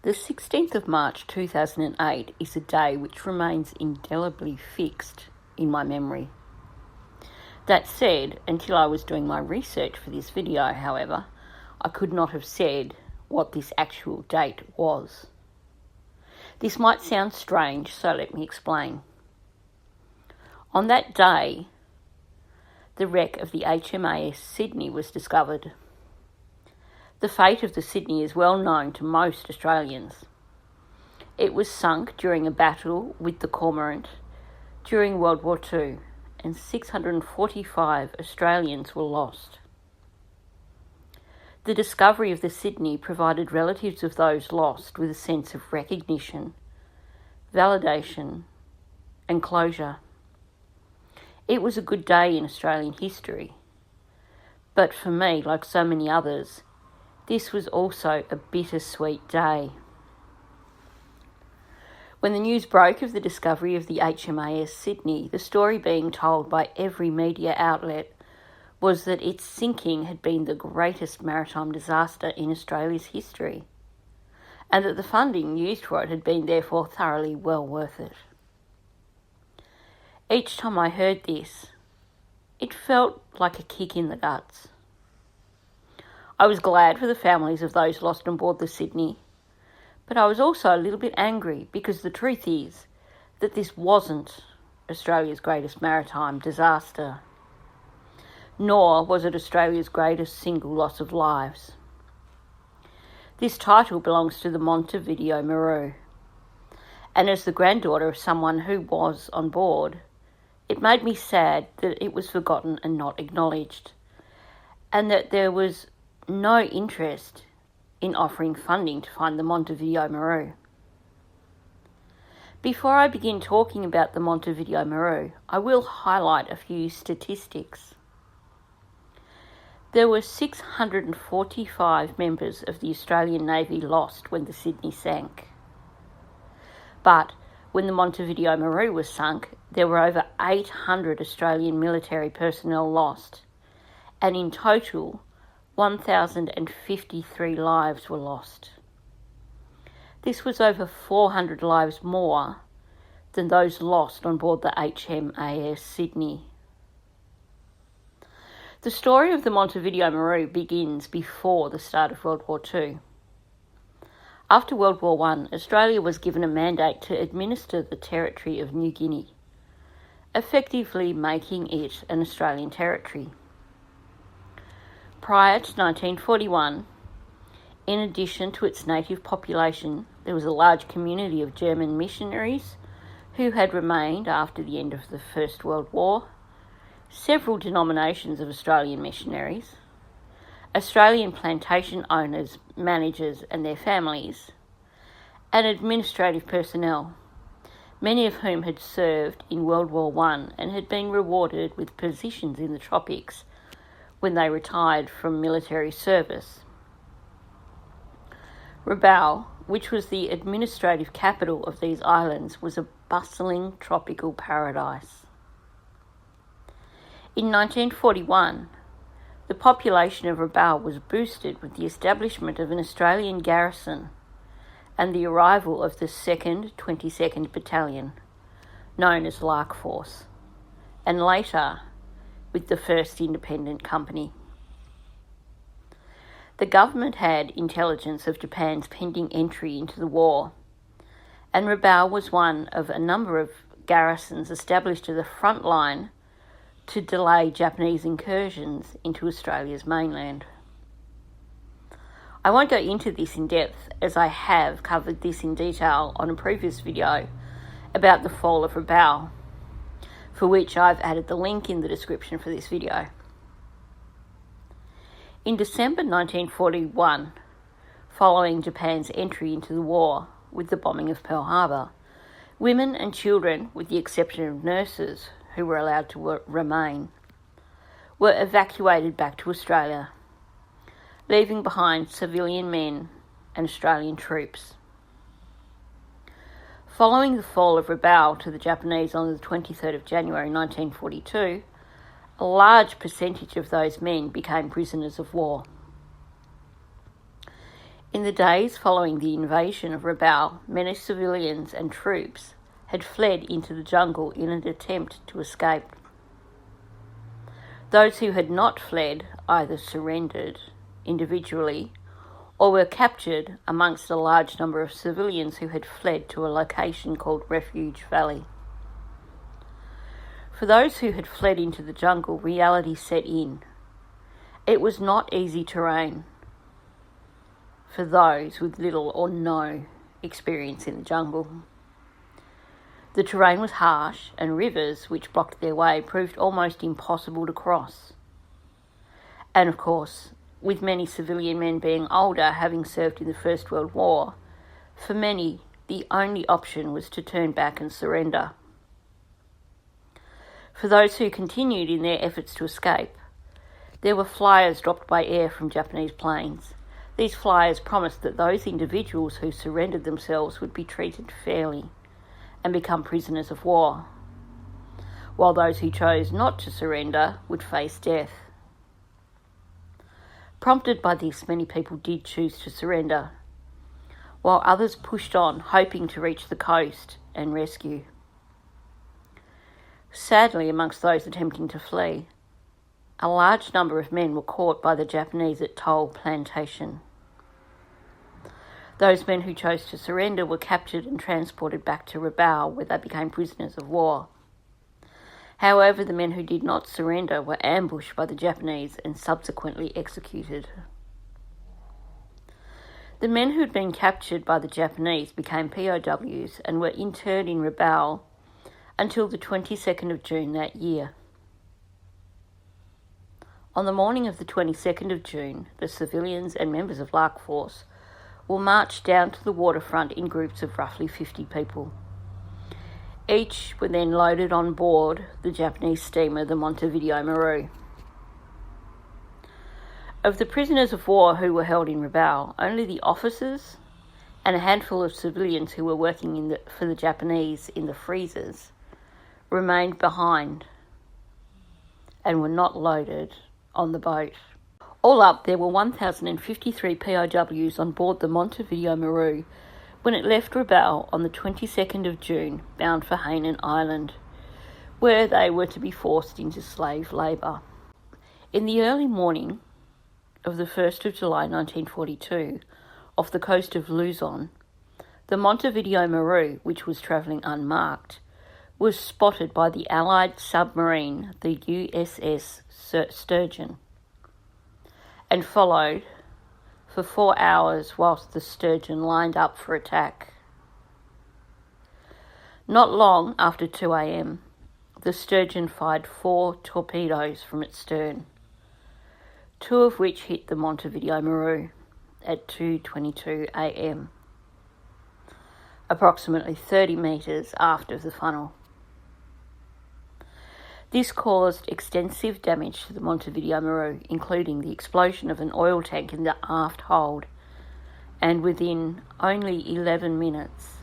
The 16th of March 2008 is a day which remains indelibly fixed in my memory. That said, until I was doing my research for this video, however, I could not have said what this actual date was. This might sound strange, so let me explain. On that day, the wreck of the HMAS Sydney was discovered. The fate of the Sydney is well known to most Australians. It was sunk during a battle with the Cormorant during World War II, and 645 Australians were lost. The discovery of the Sydney provided relatives of those lost with a sense of recognition, validation, and closure. It was a good day in Australian history, but for me, like so many others, this was also a bittersweet day. When the news broke of the discovery of the HMAS Sydney, the story being told by every media outlet was that its sinking had been the greatest maritime disaster in Australia's history, and that the funding used for it had been therefore thoroughly well worth it. Each time I heard this, it felt like a kick in the guts. I was glad for the families of those lost on board the Sydney, but I was also a little bit angry because the truth is that this wasn't Australia's greatest maritime disaster, nor was it Australia's greatest single loss of lives. This title belongs to the Montevideo Maru, and as the granddaughter of someone who was on board, it made me sad that it was forgotten and not acknowledged, and that there was no interest in offering funding to find the Montevideo Maru. Before I begin talking about the Montevideo Maru, I will highlight a few statistics. There were 645 members of the Australian Navy lost when the Sydney sank. But when the Montevideo Maru was sunk, there were over 800 Australian military personnel lost, and in total, 1,053 lives were lost. This was over 400 lives more than those lost on board the HMAS Sydney. The story of the Montevideo Maru begins before the start of World War II. After World War I, Australia was given a mandate to administer the territory of New Guinea, effectively making it an Australian territory. Prior to 1941, in addition to its native population, there was a large community of German missionaries who had remained after the end of the First World War, several denominations of Australian missionaries, Australian plantation owners, managers and their families, and administrative personnel, many of whom had served in World War I and had been rewarded with positions in the tropics when they retired from military service. Rabaul, which was the administrative capital of these islands, was a bustling tropical paradise. In 1941, the population of Rabaul was boosted with the establishment of an Australian garrison and the arrival of the 2nd 22nd Battalion, known as Lark Force, and later with the 1st Independent Company. The government had intelligence of Japan's pending entry into the war, and Rabaul was one of a number of garrisons established to the front line to delay Japanese incursions into Australia's mainland. I won't go into this in depth, as I have covered this in detail on a previous video about the fall of Rabaul, for which I've added the link in the description for this video. In December 1941, following Japan's entry into the war with the bombing of Pearl Harbor, women and children, with the exception of nurses who were allowed to remain, were evacuated back to Australia, leaving behind civilian men and Australian troops. Following the fall of Rabaul to the Japanese on the 23rd of January 1942, a large percentage of those men became prisoners of war. In the days following the invasion of Rabaul, many civilians and troops had fled into the jungle in an attempt to escape. Those who had not fled either surrendered individually or were captured amongst a large number of civilians who had fled to a location called Refuge Valley. For those who had fled into the jungle, reality set in. It was not easy terrain for those with little or no experience in the jungle. The terrain was harsh, and rivers which blocked their way proved almost impossible to cross. And of course, with many civilian men being older, having served in the First World War, for many the only option was to turn back and surrender. For those who continued in their efforts to escape, there were flyers dropped by air from Japanese planes. These flyers promised that those individuals who surrendered themselves would be treated fairly and become prisoners of war, while those who chose not to surrender would face death. Prompted by this, many people did choose to surrender, while others pushed on, hoping to reach the coast and rescue. Sadly, amongst those attempting to flee, a large number of men were caught by the Japanese at Toll Plantation. Those men who chose to surrender were captured and transported back to Rabaul, where they became prisoners of war. However, the men who did not surrender were ambushed by the Japanese and subsequently executed. The men who had been captured by the Japanese became POWs and were interned in Rabaul until the 22nd of June that year. On the morning of the 22nd of June, the civilians and members of Lark Force will march down to the waterfront in groups of roughly 50 people. Each were then loaded on board the Japanese steamer, the Montevideo Maru. Of the prisoners of war who were held in Rabaul, only the officers and a handful of civilians who were working for the Japanese in the freezers remained behind and were not loaded on the boat. All up, there were 1,053 POWs on board the Montevideo Maru when it left Rabaul on the 22nd of June, bound for Hainan Island, where they were to be forced into slave labour. In the early morning of the 1st of July 1942, off the coast of Luzon, the Montevideo Maru, which was travelling unmarked, was spotted by the Allied submarine, the USS Sturgeon, and followed for 4 hours whilst the Sturgeon lined up for attack. Not long after 2 a.m, the Sturgeon fired 4 torpedoes from its stern, 2 of which hit the Montevideo Maru at 2:22 a.m, approximately 30 metres after the funnel. This caused extensive damage to the Montevideo Maru, including the explosion of an oil tank in the aft hold, and within only 11 minutes,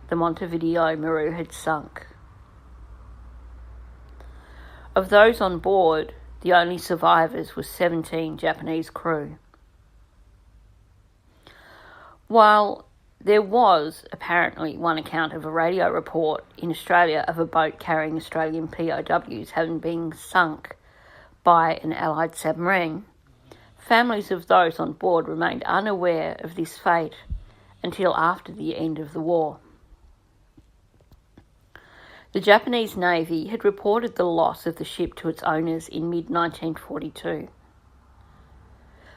the Montevideo Maru had sunk. Of those on board, the only survivors were 17 Japanese crew. While there was apparently one account of a radio report in Australia of a boat carrying Australian POWs having been sunk by an Allied submarine, families of those on board remained unaware of this fate until after the end of the war. The Japanese Navy had reported the loss of the ship to its owners in mid-1942,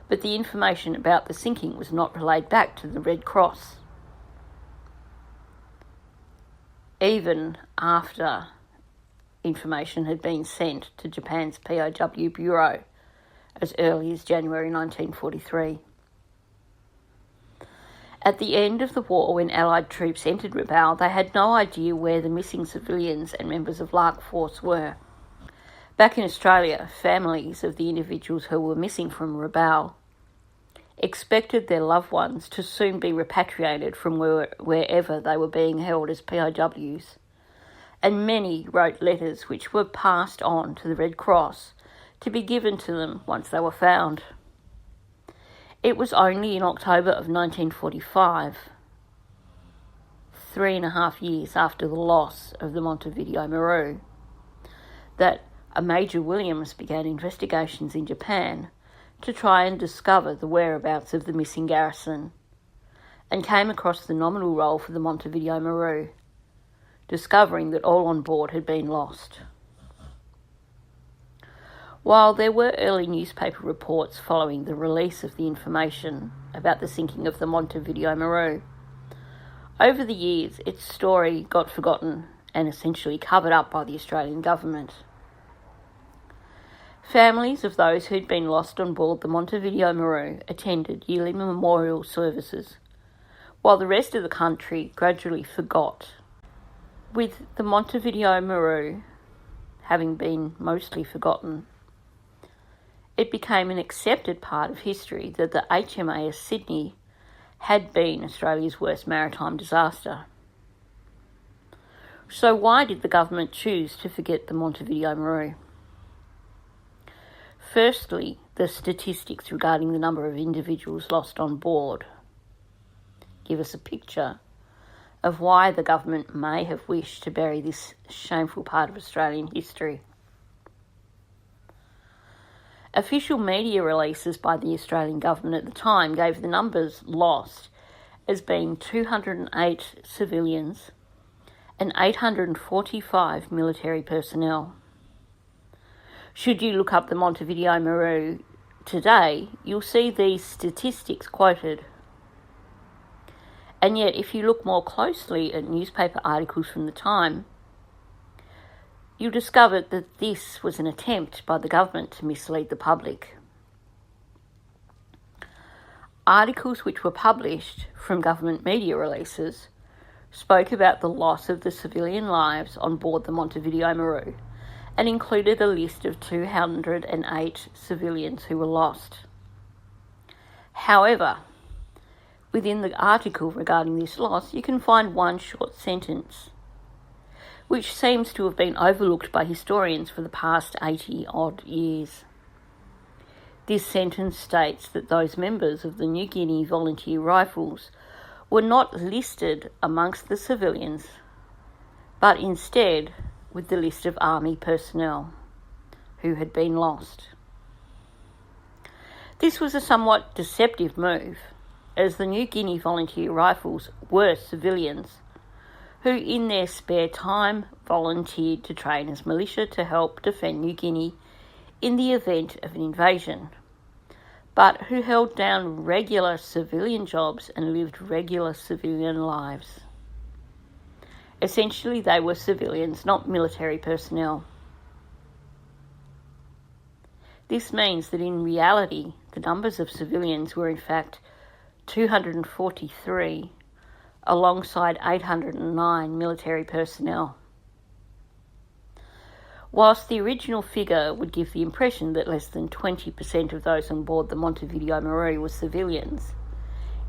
but the information about the sinking was not relayed back to the Red Cross, even after information had been sent to Japan's POW Bureau as early as January 1943. At the end of the war, when Allied troops entered Rabaul, they had no idea where the missing civilians and members of Lark Force were. Back in Australia, families of the individuals who were missing from Rabaul expected their loved ones to soon be repatriated from wherever they were being held as POWs, and many wrote letters which were passed on to the Red Cross to be given to them once they were found. It was only in October of 1945, 3.5 years after the loss of the Montevideo Maru, that a Major Williams began investigations in Japan to try and discover the whereabouts of the missing garrison, and came across the nominal roll for the Montevideo Maru, discovering that all on board had been lost. While there were early newspaper reports following the release of the information about the sinking of the Montevideo Maru, over the years its story got forgotten and essentially covered up by the Australian government. Families of those who'd been lost on board the Montevideo Maru attended yearly memorial services, while the rest of the country gradually forgot. With the Montevideo Maru having been mostly forgotten, it became an accepted part of history that the HMAS Sydney had been Australia's worst maritime disaster. So why did the government choose to forget the Montevideo Maru? Firstly, the statistics regarding the number of individuals lost on board give us a picture of why the government may have wished to bury this shameful part of Australian history. Official media releases by the Australian government at the time gave the numbers lost as being 208 civilians and 845 military personnel. Should you look up the Montevideo Maru today, you'll see these statistics quoted. And yet, if you look more closely at newspaper articles from the time, you'll discover that this was an attempt by the government to mislead the public. Articles which were published from government media releases spoke about the loss of the civilian lives on board the Montevideo Maru and included a list of 208 civilians who were lost. However, within the article regarding this loss, you can find one short sentence which seems to have been overlooked by historians for the past 80-odd years. This sentence states that those members of the New Guinea Volunteer Rifles were not listed amongst the civilians, but instead with the list of army personnel who had been lost. This was a somewhat deceptive move, as the New Guinea Volunteer Rifles were civilians who in their spare time volunteered to train as militia to help defend New Guinea in the event of an invasion, but who held down regular civilian jobs and lived regular civilian lives. Essentially, they were civilians, not military personnel. This means that in reality, the numbers of civilians were in fact 243, alongside 809 military personnel. Whilst the original figure would give the impression that less than 20% of those on board the Montevideo Maru were civilians,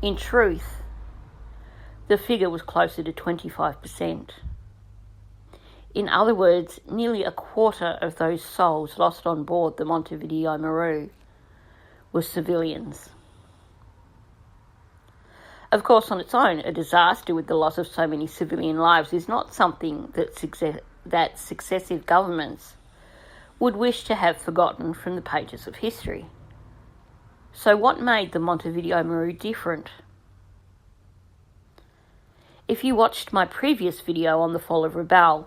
in truth, the figure was closer to 25%. In other words, nearly a quarter of those souls lost on board the Montevideo Maru were civilians. Of course, on its own, a disaster with the loss of so many civilian lives is not something that successive governments would wish to have forgotten from the pages of history. So what made the Montevideo Maru different? If you watched my previous video on the fall of Rabaul,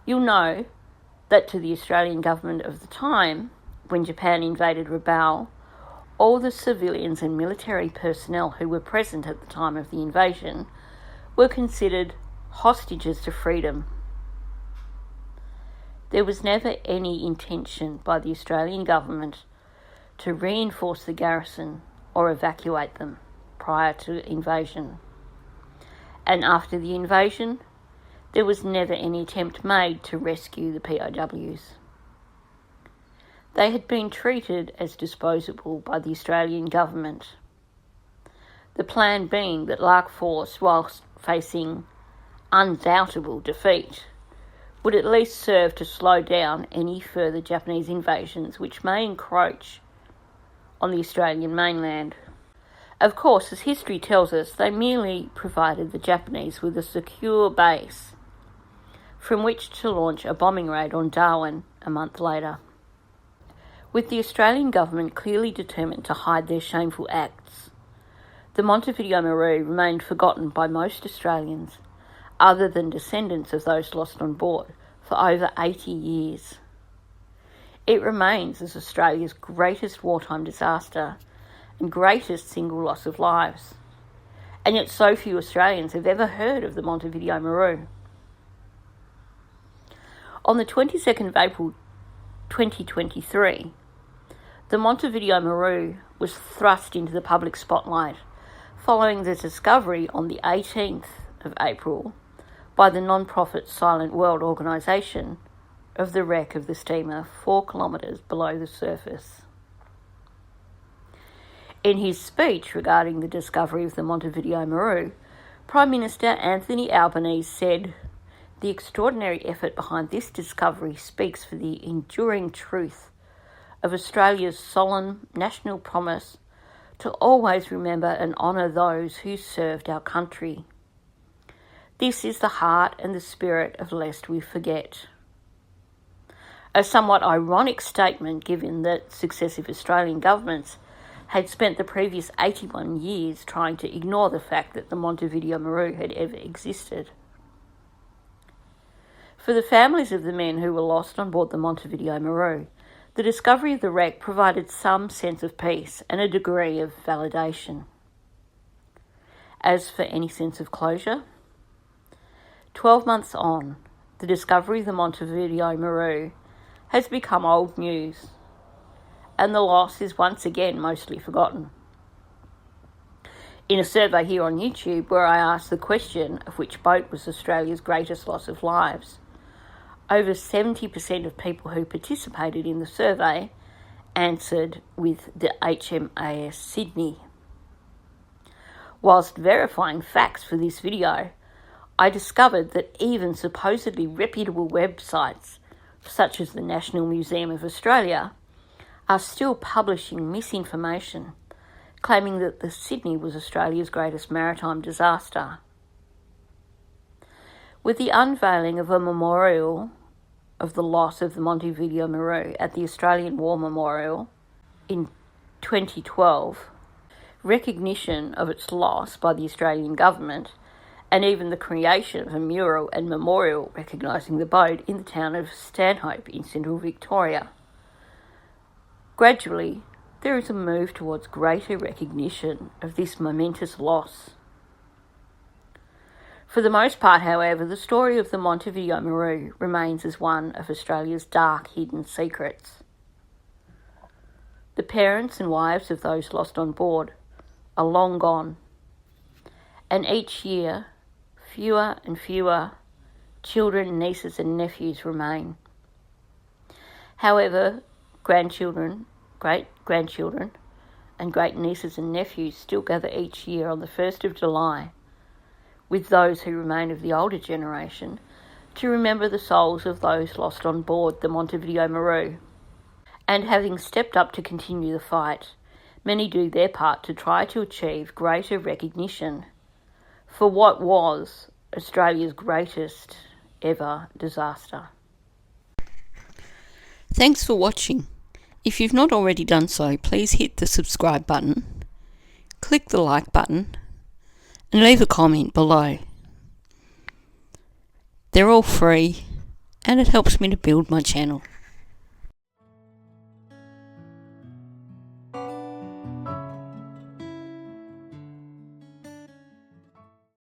you'll know that to the Australian government of the time, when Japan invaded Rabaul, all the civilians and military personnel who were present at the time of the invasion were considered hostages to freedom. There was never any intention by the Australian government to reinforce the garrison or evacuate them prior to invasion. And after the invasion, there was never any attempt made to rescue the POWs. They had been treated as disposable by the Australian government. The plan being that Lark Force, whilst facing undoubtable defeat, would at least serve to slow down any further Japanese invasions which may encroach on the Australian mainland. Of course, as history tells us, they merely provided the Japanese with a secure base from which to launch a bombing raid on Darwin a month later. With the Australian government clearly determined to hide their shameful acts, the Montevideo Maru remained forgotten by most Australians, other than descendants of those lost on board, for over 80 years. It remains as Australia's greatest wartime disaster and greatest single loss of lives, and yet so few Australians have ever heard of the Montevideo Maru. On the 22nd of April 2023, the Montevideo Maru was thrust into the public spotlight following the discovery on the 18th of April by the non-profit Silent World organisation of the wreck of the steamer 4 kilometres below the surface. In his speech regarding the discovery of the Montevideo Maru, Prime Minister Anthony Albanese said, "The extraordinary effort behind this discovery speaks for the enduring truth of Australia's solemn national promise to always remember and honour those who served our country. This is the heart and the spirit of Lest We Forget." A somewhat ironic statement given that successive Australian governments had spent the previous 81 years trying to ignore the fact that the Montevideo Maru had ever existed. For the families of the men who were lost on board the Montevideo Maru, the discovery of the wreck provided some sense of peace and a degree of validation. As for any sense of closure, 12 months on, the discovery of the Montevideo Maru has become old news, and the loss is once again mostly forgotten. In a survey here on YouTube where I asked the question of which boat was Australia's greatest loss of lives, over 70% of people who participated in the survey answered with the HMAS Sydney. Whilst verifying facts for this video, I discovered that even supposedly reputable websites, such as the National Museum of Australia, are still publishing misinformation, claiming that the Sydney was Australia's greatest maritime disaster. With the unveiling of a memorial of the loss of the Montevideo Maru at the Australian War Memorial in 2012, recognition of its loss by the Australian government, and even the creation of a mural and memorial recognising the boat in the town of Stanhope in central Victoria. Gradually, there is a move towards greater recognition of this momentous loss. For the most part, however, the story of the Montevideo Maru remains as one of Australia's dark hidden secrets. The parents and wives of those lost on board are long gone, and each year fewer and fewer children, nieces and nephews remain. However, grandchildren, great-grandchildren and great-nieces and nephews still gather each year on the 1st of July with those who remain of the older generation to remember the souls of those lost on board the Montevideo Maru. And having stepped up to continue the fight, many do their part to try to achieve greater recognition for what was Australia's greatest ever disaster. Thanks for watching. If you've not already done so, please hit the subscribe button, click the like button, and leave a comment below. They're all free, and it helps me to build my channel.